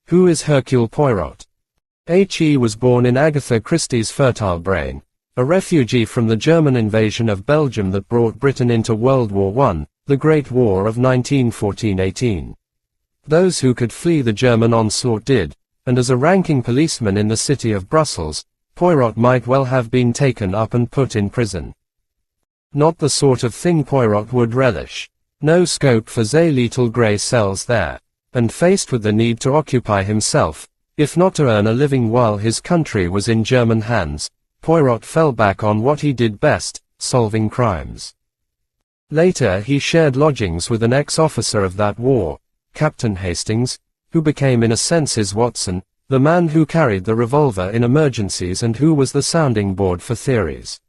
Who is Hercule Poirot? He was born in Agatha Christie's fertile brain, a refugee from the German invasion of Belgium that brought Britain into World War I, the Great War of 1914-18. Those who could flee the German onslaught did, and as a ranking policeman in the city of Brussels, Poirot might well have been taken up and put in prison. Not the sort of thing Poirot would relish. No scope for little grey cells there, and faced with the need to occupy himself, if not to earn a living while his country was in German hands, Poirot fell back on what he did best, solving crimes. Later he shared lodgings with an ex-officer of that war, Captain Hastings, who became in a sense his Watson, the man who carried the revolver in emergencies and who was the sounding board for theories.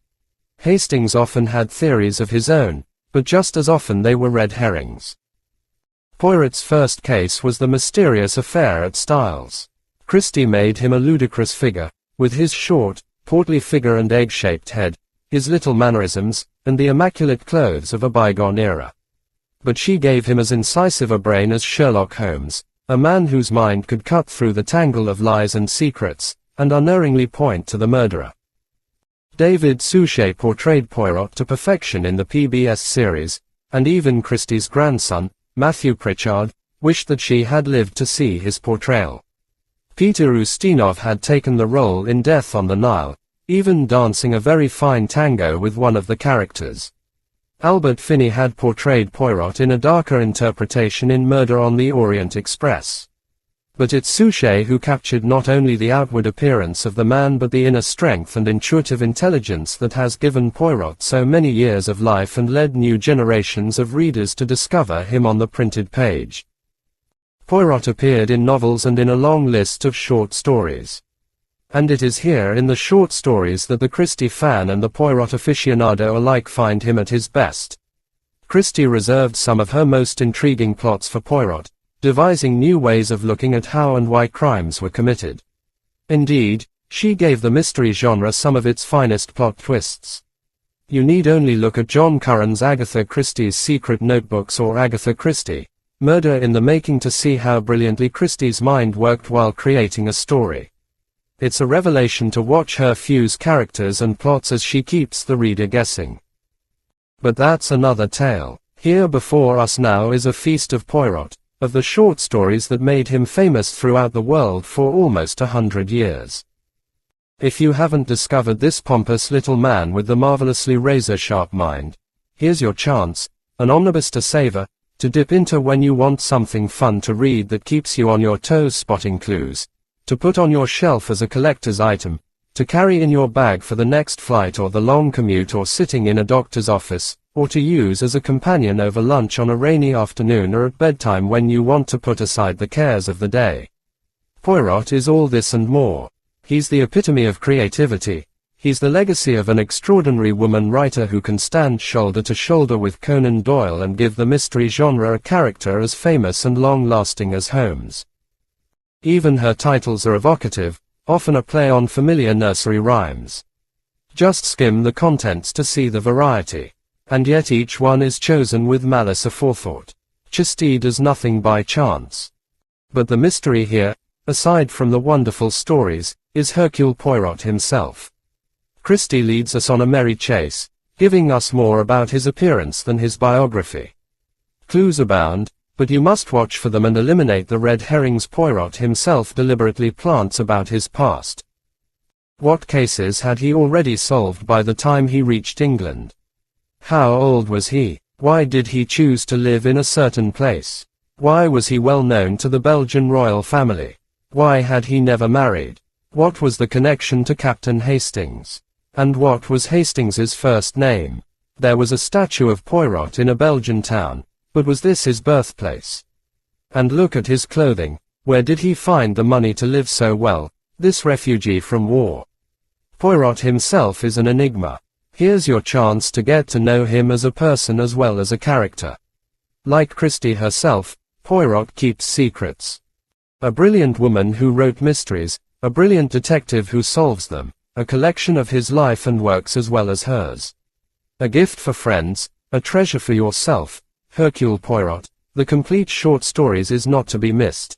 Hastings often had theories of his own, but just as often they were red herrings. Poirot's first case was the mysterious affair at Styles. Christie made him a ludicrous figure, with his short, portly figure and egg-shaped head, his little mannerisms, and the immaculate clothes of a bygone era. But she gave him as incisive a brain as Sherlock Holmes, a man whose mind could cut through the tangle of lies and secrets, and unerringly point to the murderer. David Suchet portrayed Poirot to perfection in the PBS series, and even Christie's grandson, Matthew Pritchard, wished that she had lived to see his portrayal. Peter Ustinov had taken the role in Death on the Nile, even dancing a very fine tango with one of the characters. Albert Finney had portrayed Poirot in a darker interpretation in Murder on the Orient Express. But it's Suchet who captured not only the outward appearance of the man but the inner strength and intuitive intelligence that has given Poirot so many years of life and led new generations of readers to discover him on the printed page. Poirot appeared in novels and in a long list of short stories. And it is here in the short stories that the Christie fan and the Poirot aficionado alike find him at his best. Christie reserved some of her most intriguing plots for Poirot, devising new ways of looking at how and why crimes were committed. Indeed, she gave the mystery genre some of its finest plot twists. You need only look at John Curran's Agatha Christie's Secret Notebooks or Agatha Christie, Murder in the Making to see how brilliantly Christie's mind worked while creating a story. It's a revelation to watch her fuse characters and plots as she keeps the reader guessing. But that's another tale. Here before us now is a feast of Poirot, of the short stories that made him famous throughout the world for almost 100 years. If you haven't discovered this pompous little man with the marvelously razor-sharp mind, here's your chance, an omnibus to savor, to dip into when you want something fun to read that keeps you on your toes spotting clues, to put on your shelf as a collector's item, to carry in your bag for the next flight or the long commute or sitting in a doctor's office, or to use as a companion over lunch on a rainy afternoon or at bedtime when you want to put aside the cares of the day. Poirot is all this and more. He's the epitome of creativity. He's the legacy of an extraordinary woman writer who can stand shoulder to shoulder with Conan Doyle and give the mystery genre a character as famous and long-lasting as Holmes. Even her titles are evocative, often a play on familiar nursery rhymes. Just skim the contents to see the variety. And yet each one is chosen with malice aforethought. Christie does nothing by chance. But the mystery here, aside from the wonderful stories, is Hercule Poirot himself. Christie leads us on a merry chase, giving us more about his appearance than his biography. Clues abound, but you must watch for them and eliminate the red herrings Poirot himself deliberately plants about his past. What cases had he already solved by the time he reached England? How old was he? Why did he choose to live in a certain place? Why was he well known to the Belgian royal family? Why had he never married? What was the connection to Captain Hastings? And what was Hastings's first name? There was a statue of Poirot in a Belgian town, but was this his birthplace? And look at his clothing. Where did he find the money to live so well, this refugee from war? Poirot himself is an enigma. Here's your chance to get to know him as a person as well as a character. Like Christie herself, Poirot keeps secrets. A brilliant woman who wrote mysteries, a brilliant detective who solves them, a collection of his life and works as well as hers. A gift for friends, a treasure for yourself, Hercule Poirot, the complete short stories is not to be missed.